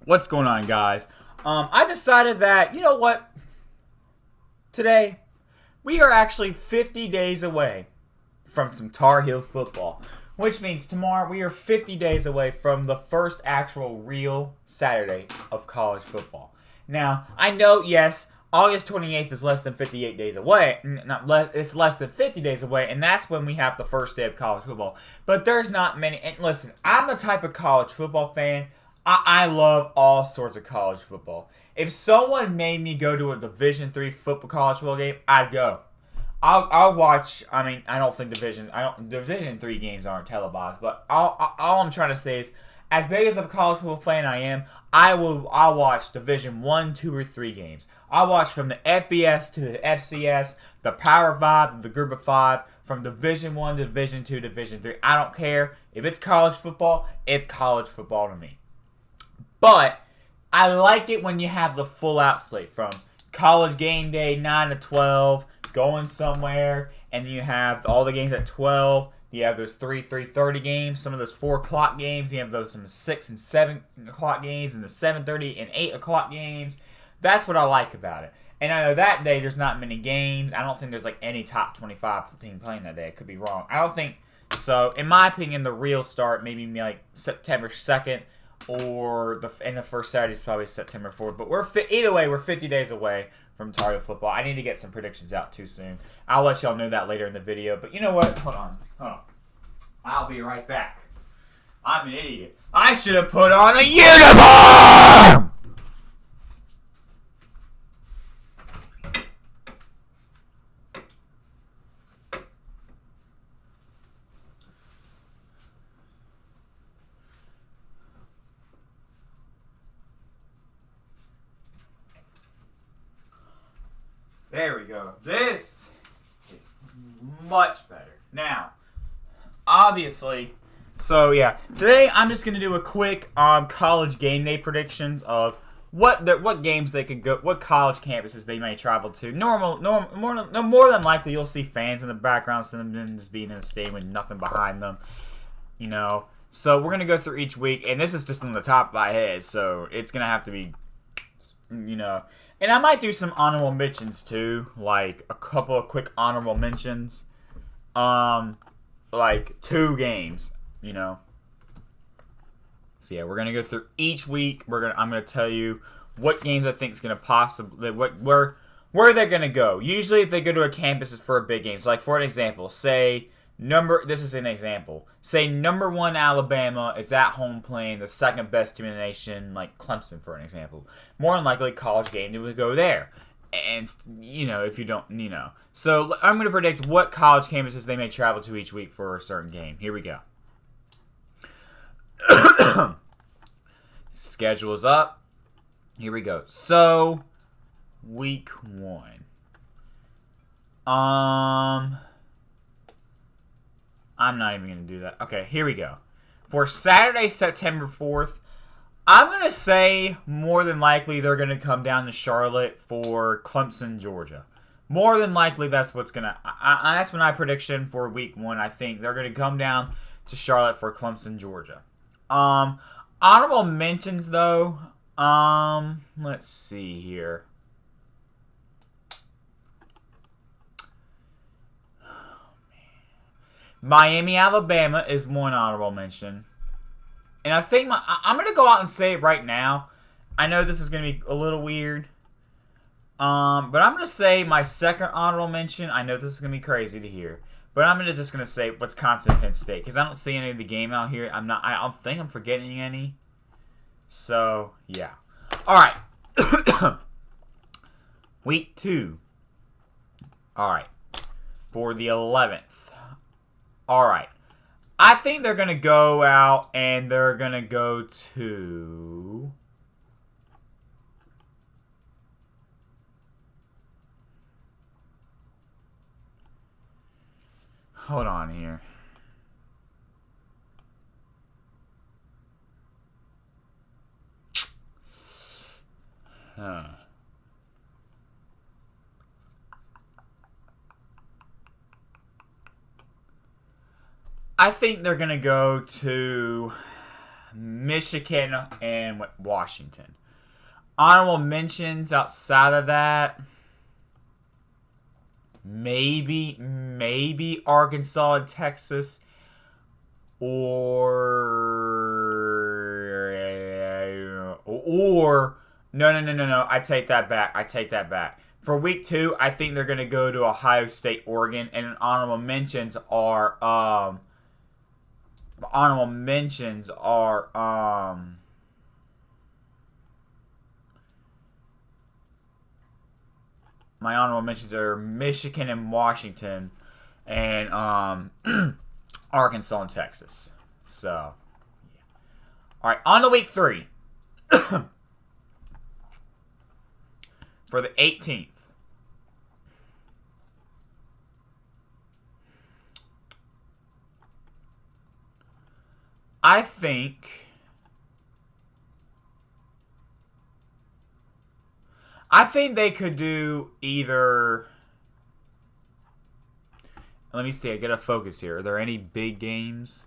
What's going on, guys? I decided that, you know what? Today, we are actually 50 days away from some Tar Heel football. Which means tomorrow we are 50 days away from the first actual real Saturday of college football. Now, I know, yes, August 28th is less than 58 days away. It's less than 50 days away, and that's when we have the first day of college football. But there's not many. And listen, I'm the type of college football fan. I love all sorts of college football. If someone made me go to a Division III football college football game, I'd go. I'll watch. I mean, I don't think Division III games aren't televised, but all I'm trying to say is, as big as a college football fan I am, I'll watch Division 1, 2, or 3 games. I'll watch from the FBS to the FCS, the Power 5 to the Group of 5, from Division 1 to Division 2, Division 3. I don't care. If it's college football, it's college football to me. But I like it when you have the full out slate from college game day 9 to 12, going somewhere, and you have all the games at 12. You have those 3:30 games, some of those 4 o'clock games. You have those some 6 and 7 o'clock games, and the 7:30 and 8 o'clock games. That's what I like about it. And I know that day there's not many games. I don't think there's like any top 25 team playing that day. I could be wrong. I don't think so. In my opinion, the real start maybe like September 2nd. Or the first Saturday is probably September 4th. But either way, we're 50 days away from Tar Heel football. I need to get some predictions out too soon. I'll let y'all know that later in the video. But you know what? Hold on. I'll be right back. I'm an idiot. I should have put on a uniform! There we go. This is much better. Now, obviously, so yeah, today I'm just gonna do a quick college game day predictions of what games they could go, what college campuses they may travel to. More than likely you'll see fans in the background, instead of them just being in the stadium with nothing behind them. You know, so we're gonna go through each week, and this is just on the top of my head, so it's gonna have to be, you know. And I might do some honorable mentions too, like a couple of quick honorable mentions. Like 2 games, you know. So yeah, we're gonna go through each week. I'm gonna tell you what games I think is gonna possibly where they're gonna go. Usually, if they go to a campus, it's for a big game. So like for an example, this is an example. Say number 1 Alabama is at home playing the second best team in the nation, like Clemson, for an example. More than likely, college game day would go there. And, you know, if you don't, you know. So I'm going to predict what college campuses they may travel to each week for a certain game. Here we go. Schedule is up. Here we go. So, week 1. I'm not even going to do that. Okay, here we go. For Saturday, September 4th, I'm going to say more than likely they're going to come down to Charlotte for Clemson, Georgia. More than likely that's what's going to... That's my prediction for week 1. I think they're going to come down to Charlotte for Clemson, Georgia. Honorable mentions, though. Let's see here. Miami, Alabama is one honorable mention. And I think I'm going to go out and say it right now. I know this is going to be a little weird. But I'm going to say my second honorable mention. I know this is going to be crazy to hear. But I'm just going to say Wisconsin, Penn State. Because I don't see any of the game out here. I don't think I'm forgetting any. So, yeah. Alright. Week 2. Alright. For the 11th. Alright. I think they're going to go out and they're going to go to... Hold on here. I think they're going to go to Michigan and Washington. Honorable mentions outside of that, maybe Arkansas and Texas, or no. I take that back. For week 2, I think they're gonna go to Ohio State, Oregon, and honorable mentions are my honorable mentions are Michigan and Washington, and Arkansas and Texas. So, yeah. All right, on to week 3 for the 18th. I think they could do either. Let me see. I gotta focus here. Are there any big games?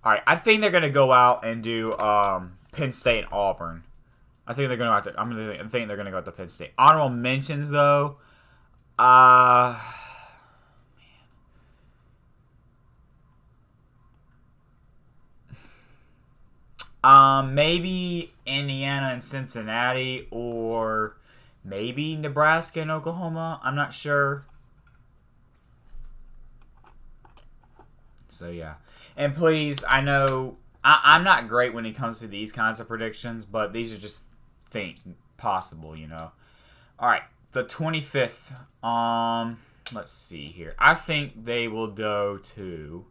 All right. I think they're gonna go out and do Penn State and Auburn. I think they're gonna go out. I think they're gonna go out to Penn State. Honorable mentions though. Maybe Indiana and Cincinnati, or maybe Nebraska and Oklahoma. I'm not sure. So, yeah. And please, I know I'm not great when it comes to these kinds of predictions, but these are just possible, you know. All right, the 25th. Let's see here. I think they will go to.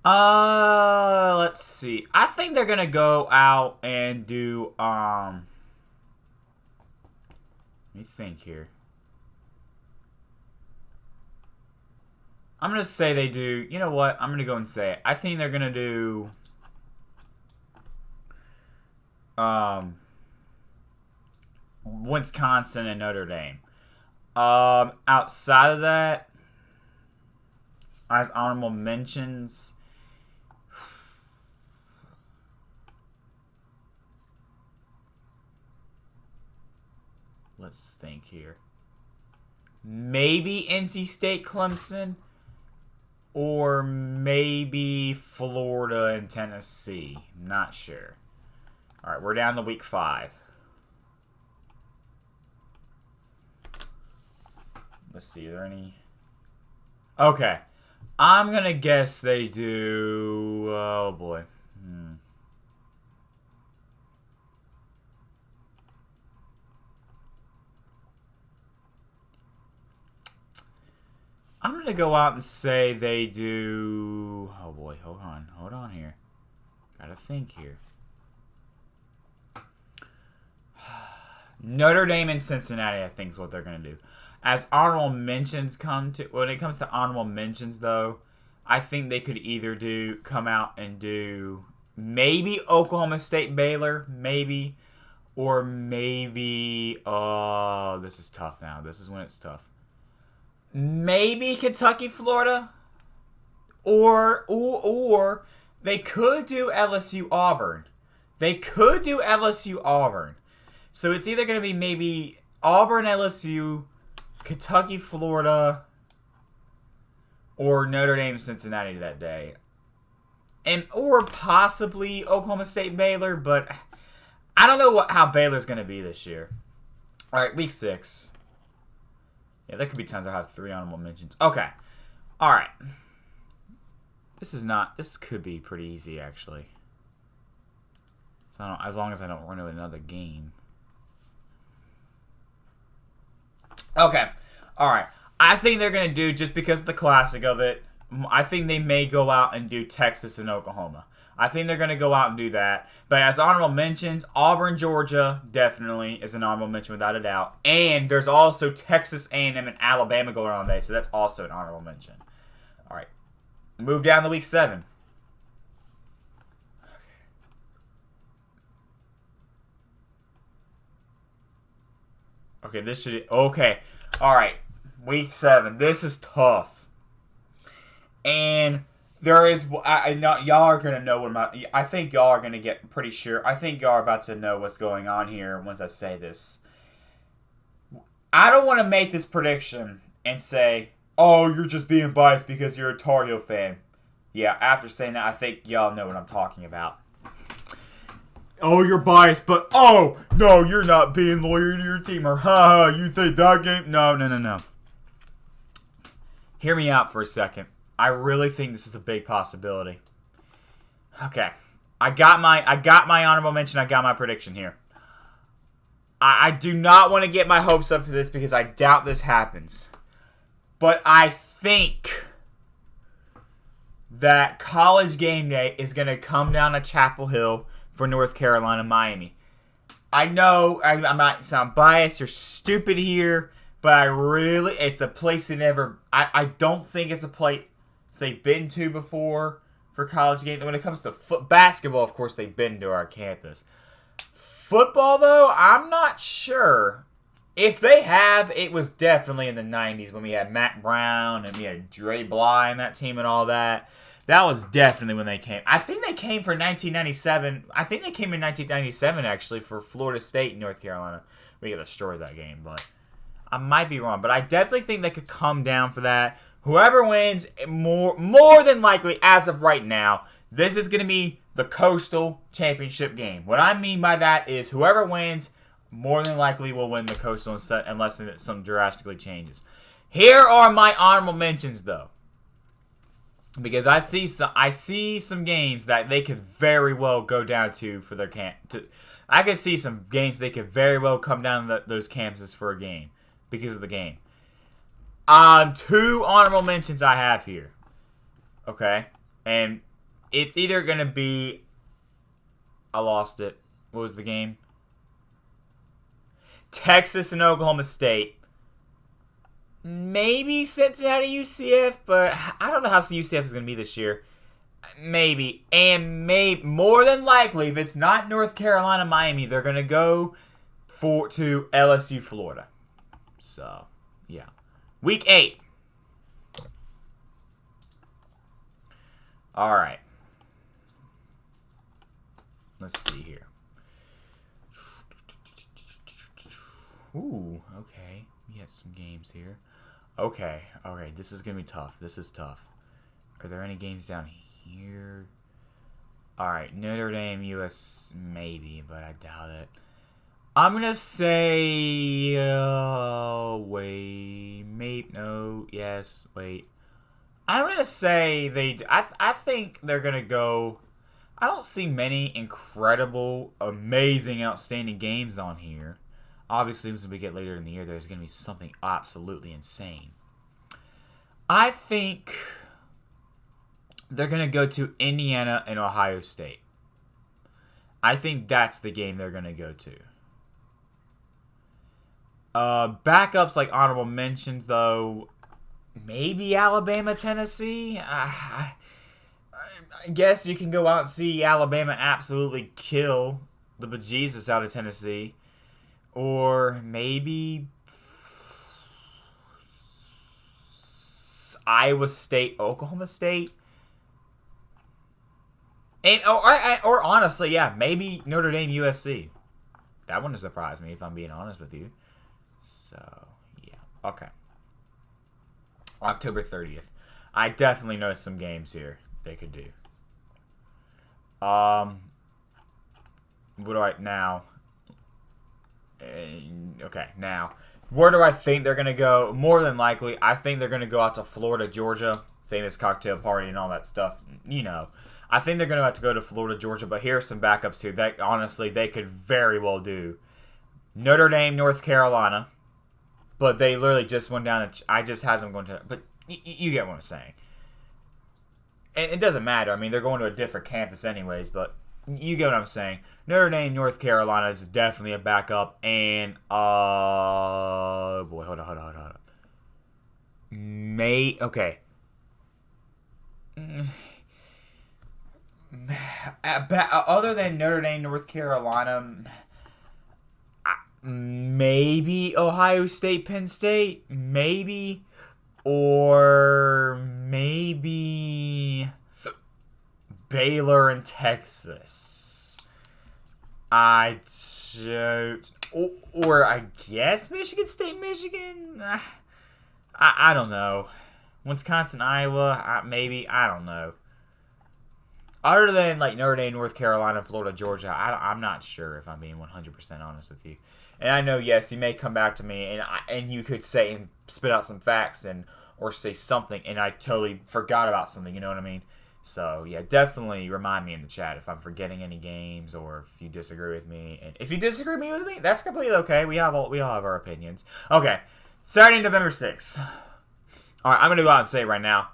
Let's see. I think they're gonna go out and do, let me think here. I'm gonna say they do, you know what? I'm gonna go and say it. I think they're gonna do, Wisconsin and Notre Dame. Outside of that, as honorable mentions, let's think here. Maybe NC State, Clemson, or maybe Florida and Tennessee. Not sure. All right, we're down to week 5. Let's see, are there any? Okay. I'm going to guess they do. Oh, boy. I'm going to go out and say they do. Oh, boy. Hold on here. Gotta think here. Notre Dame and Cincinnati, I think, is what they're going to do. As honorable mentions when it comes to honorable mentions, though, I think they could either come out and do maybe Oklahoma State, Baylor, maybe, or maybe, oh, this is tough now. This is when it's tough. Maybe Kentucky, Florida, or they could do LSU, Auburn. So it's either going to be maybe Auburn, LSU, Kentucky, Florida, or Notre Dame, Cincinnati that day. Or possibly Oklahoma State, Baylor, but I don't know how Baylor's going to be this year. All right, week 6. Yeah, there could be times I have 3 honorable mentions. Okay. All right. This could be pretty easy, actually. So as long as I don't run into another game. Okay. All right. I think they're going to do, just because of the classic of it, I think they may go out and do Texas and Oklahoma. I think they're going to go out and do that. But as honorable mentions, Auburn, Georgia definitely is an honorable mention without a doubt. And there's also Texas A&M and Alabama going on today, so that's also an honorable mention. All right. Move down to week 7. Okay, this should... Okay. Alright. Week 7. This is tough. And there is... y'all are going to know what my... I think y'all are going to get pretty sure. I think y'all are about to know what's going on here once I say this. I don't want to make this prediction and say, oh, you're just being biased because you're a Tar Heel fan. Yeah, after saying that, I think y'all know what I'm talking about. Oh, you're biased, but oh, no, you're not being loyal to your team. Or, ha, you think that game? No. Hear me out for a second. I really think this is a big possibility. Okay. I got my honorable mention. I got my prediction here. I do not want to get my hopes up for this because I doubt this happens. But I think that College Game Day is going to come down to Chapel Hill for North Carolina, Miami. I know I might sound biased or stupid here, but it's a place they never... I don't think it's a place they've been to before for College Game Day. When it comes to basketball, of course, they've been to our campus. Football, though, I'm not sure. If they have, it was definitely in the 90s when we had Matt Brown and we had Dre Bly and that team and all that. That was definitely when they came. I think they came for 1997. I think they came in 1997, actually, for Florida State and North Carolina. We got destroyed that game, but I might be wrong. But I definitely think they could come down for that. Whoever wins, more than likely, as of right now, this is going to be the Coastal Championship game. What I mean by that is whoever wins, more than likely will win the Coastal unless something drastically changes. Here are my honorable mentions, though. Because I see some games that they could very well go down to for their camp. I could see some games they could very well come down to those campuses for a game because of the game. 2 honorable mentions I have here. Okay? And it's either going to be... I lost it. What was the game? Texas and Oklahoma State. Maybe Cincinnati UCF, but I don't know how UCF is going to be this year. Maybe. And more than likely, if it's not North Carolina, Miami, they're going to go to LSU, Florida. So, yeah. Week 8. All right. Let's see here. Ooh, okay. We have some games here. Okay, this is going to be tough. This is tough. Are there any games down here? Alright, Notre Dame, US, maybe, but I doubt it. I'm going to say... wait. Maybe, no, yes, wait. I'm going to say I think they're going to go... I don't see many incredible, amazing, outstanding games on here. Obviously, as we get later in the year, there's going to be something absolutely insane. I think they're going to go to Indiana and Ohio State. I think that's the game they're going to go to. Backups like honorable mentions, though, maybe Alabama, Tennessee. I guess you can go out and see Alabama absolutely kill the bejesus out of Tennessee. Or maybe Iowa State, Oklahoma State. And or honestly, yeah, maybe Notre Dame, USC. That wouldn't surprise me if I'm being honest with you. So, yeah. Okay. October 30th. I definitely know some games here they could do. What do I now? Okay, now, where do I think they're going to go? More than likely, I think they're going to go out to Florida, Georgia, famous cocktail party and all that stuff. You know, I think they're going to have to go to Florida, Georgia, but here are some backups here that, honestly, they could very well do. Notre Dame, North Carolina, but they literally just went down, I just had them going to, but you get what I'm saying. And it doesn't matter. I mean, they're going to a different campus anyways, but you get what I'm saying. Notre Dame, North Carolina is definitely a backup. And, boy, hold on. Okay. Other than Notre Dame, North Carolina, maybe Ohio State, Penn State, maybe, or maybe Baylor and Texas. I don't, or I guess Michigan State, Michigan. I don't know. Wisconsin, Iowa, maybe. I don't know. Other than like Notre Dame, North Carolina, Florida, Georgia, I'm not sure if I'm being 100% honest with you. And I know, yes, you may come back to me and you could say and spit out some facts and or say something, and I totally forgot about something. You know what I mean? So yeah, definitely remind me in the chat if I'm forgetting any games or if you disagree with me. And if you disagree with me, that's completely okay. We all have our opinions. Okay, Saturday, November 6th. All right, I'm gonna go out and say it right now,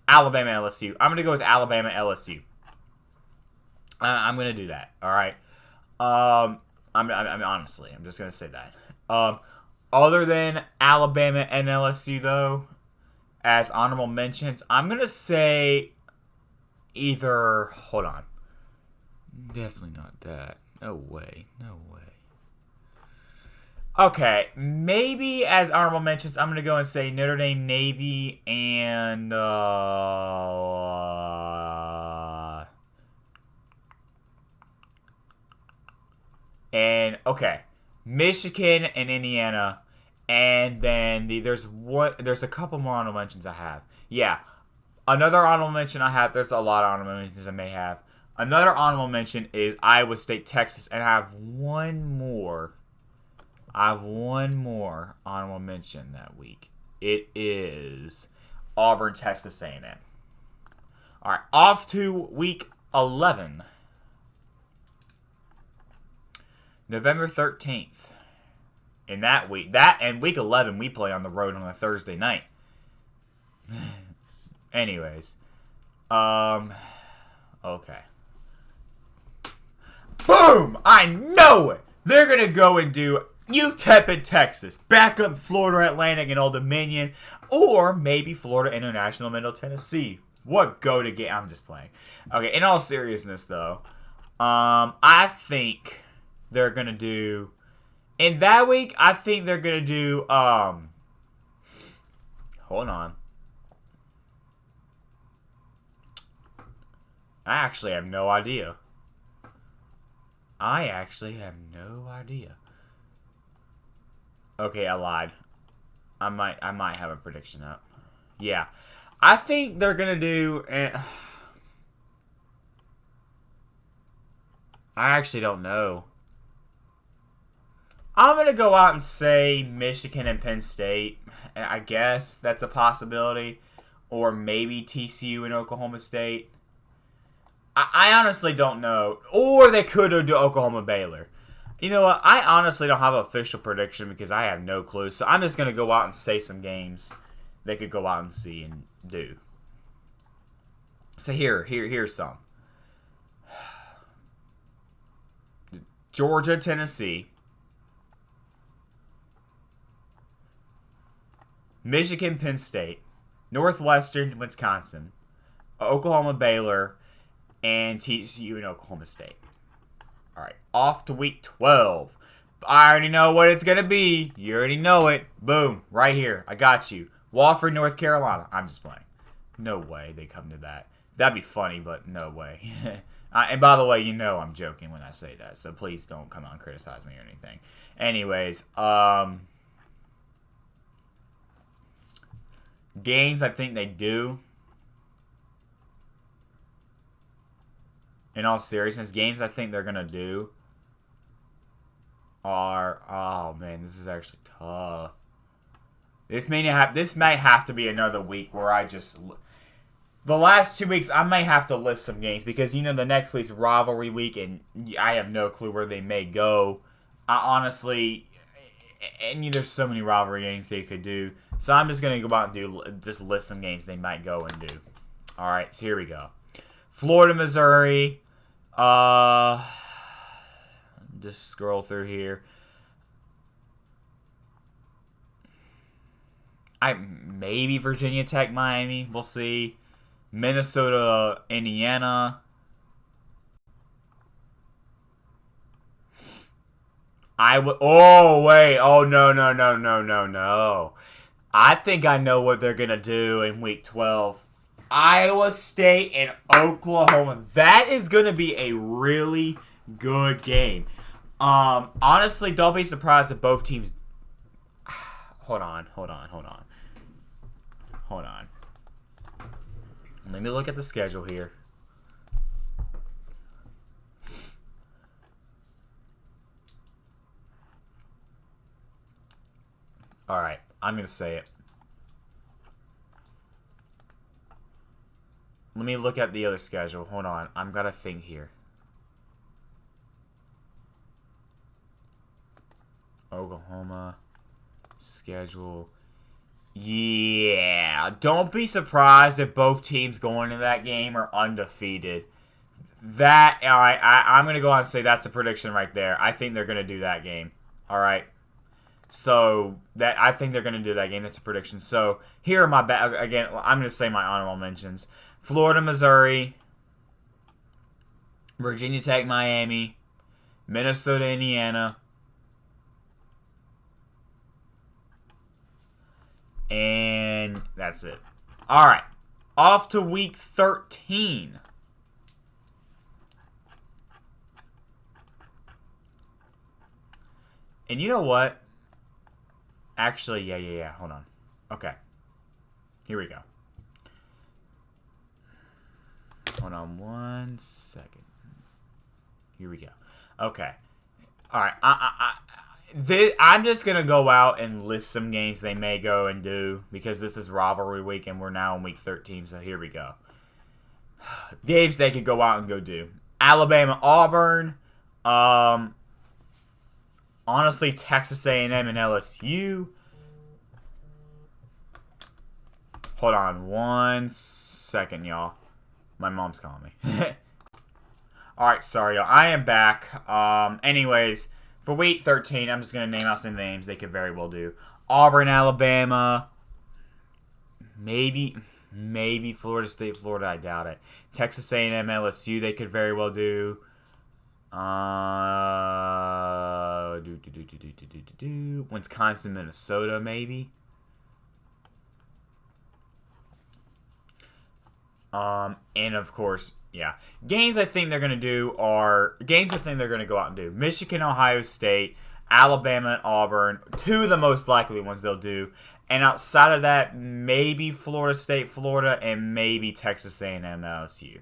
Alabama, LSU. I'm gonna go with Alabama, LSU. I'm gonna do that. All right. I'm honestly, I'm just gonna say that. Other than Alabama and LSU though, as honorable mentions, I'm gonna say either. Hold on. Definitely not that. No way. No way. Okay, maybe as honorable mentions, I'm gonna go and say Notre Dame, Navy, and okay, Michigan and Indiana, and then there's a couple more honorable mentions I have. Yeah, another honorable mention I have. There's a lot of honorable mentions I may have. Another honorable mention is Iowa State, Texas, and I have one more. Honorable mention that week. It is Auburn, Texas A&M. All right, off to week 11. November 13th. In that week, week 11, we play on the road on a Thursday night. Anyways, okay. Boom! I know it. They're gonna go and do UTEP in Texas, back up Florida Atlantic and Old Dominion, or maybe Florida International, Middle Tennessee. What go to get? I'm just playing. Okay. In all seriousness, though, I think they're gonna do in that week. I think they're gonna do. Hold on. I actually have no idea. Okay, I lied. I might have a prediction up. Yeah, I think they're gonna do. I actually don't know. I'm gonna go out and say Michigan and Penn State. I guess that's a possibility, or maybe TCU and Oklahoma State. I honestly don't know. Or they could do Oklahoma Baylor. You know what? I honestly don't have an official prediction because I have no clue. So I'm just going to go out and say some games they could go out and see and do. So here's some. Georgia, Tennessee. Michigan, Penn State. Northwestern, Wisconsin. Oklahoma, Baylor. And TCU and Oklahoma State. All right, off to week 12. I already know what it's going to be. You already know it. Boom, right here. I got you. Wofford, North Carolina. I'm just playing. No way they come to that. That'd be funny, but no way. And by the way, you know I'm joking when I say that, so please don't come on and criticize me or anything. Anyways, games I think they do. In all seriousness, games I think they're going to do are... Oh, man, this is actually tough. This may have to be another week where I just... The last 2 weeks, I may have to list some games because, you know, the next week's rivalry week, and I have no clue where they may go. I honestly... And there's so many rivalry games they could do. So I'm just going to go out and just list some games they might go and do. All right, so here we go. Florida, Missouri... just scroll through here. Maybe Virginia Tech, Miami. We'll see. Minnesota, Indiana. I would. Oh wait. Oh no no no no no no. I think I know what they're gonna do in Week 12. Iowa State and Oklahoma. That is gonna be a really good game. Honestly, don't be surprised if both teams. Hold on. Let me look at the schedule here. All right, I'm going to say it. Let me look at the other schedule. Hold on. I'm got to think here. Oklahoma schedule. Yeah. Don't be surprised if both teams going into that game are undefeated. That, I'm going to go out and say that's a prediction right there. I think they're going to do that game. All right. So that I think they're going to do that game. That's a prediction. So here are my again. I'm going to say my honorable mentions: Florida, Missouri, Virginia Tech, Miami, Minnesota, Indiana, and that's it. All right, off to Week 13. And you know what? Actually, yeah. Hold on. Okay. Here we go. Hold on 1 second. Here we go. Okay. All right. I'm just going to go out and list some games they may go and do because this is rivalry week and we're now in Week 13, so here we go. Games they could go out and go do. Alabama, Auburn. Honestly, Texas A&M and LSU. Hold on 1 second, y'all. My mom's calling me. Alright, sorry, y'all. I am back. Anyways, for Week 13, I'm just going to name out some names they could very well do. Auburn, Alabama. Maybe Florida State, Florida. I doubt it. Texas A&M, LSU, they could very well do. Wisconsin, Minnesota, maybe. And of course, yeah. Games I think they're going to do are games I think they're going to go out and do. Michigan, Ohio State, Alabama, and Auburn. Two of the most likely ones they'll do. And outside of that, maybe Florida State, Florida, and maybe Texas A&M, LSU.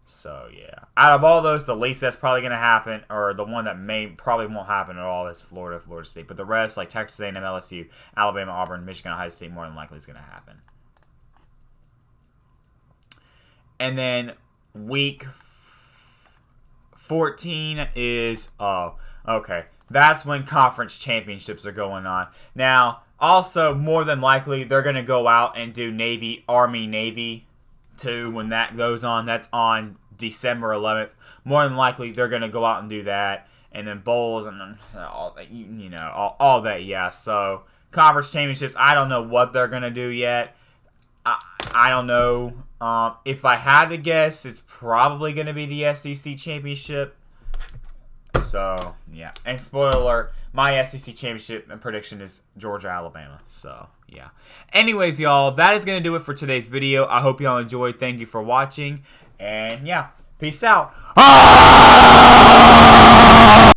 So, yeah. Out of all those, the least that's probably going to happen, or the one that probably won't happen at all, is Florida, Florida State. But the rest, like Texas A&M, LSU, Alabama, Auburn, Michigan, Ohio State, more than likely is going to happen. And then Week 14 is, okay. That's when conference championships are going on. Now, also, more than likely, they're going to go out and do Navy, Army, Navy, too, when that goes on. That's on December 11th. More than likely, they're going to go out and do that. And then bowls and all that, all that, yeah. So, conference championships, I don't know what they're going to do yet. I don't know. If I had to guess, it's probably going to be the SEC championship. So, yeah. And spoiler alert, my SEC championship and prediction is Georgia, Alabama. So, yeah. Anyways, y'all, that is going to do it for today's video. I hope y'all enjoyed. Thank you for watching. And, yeah, peace out.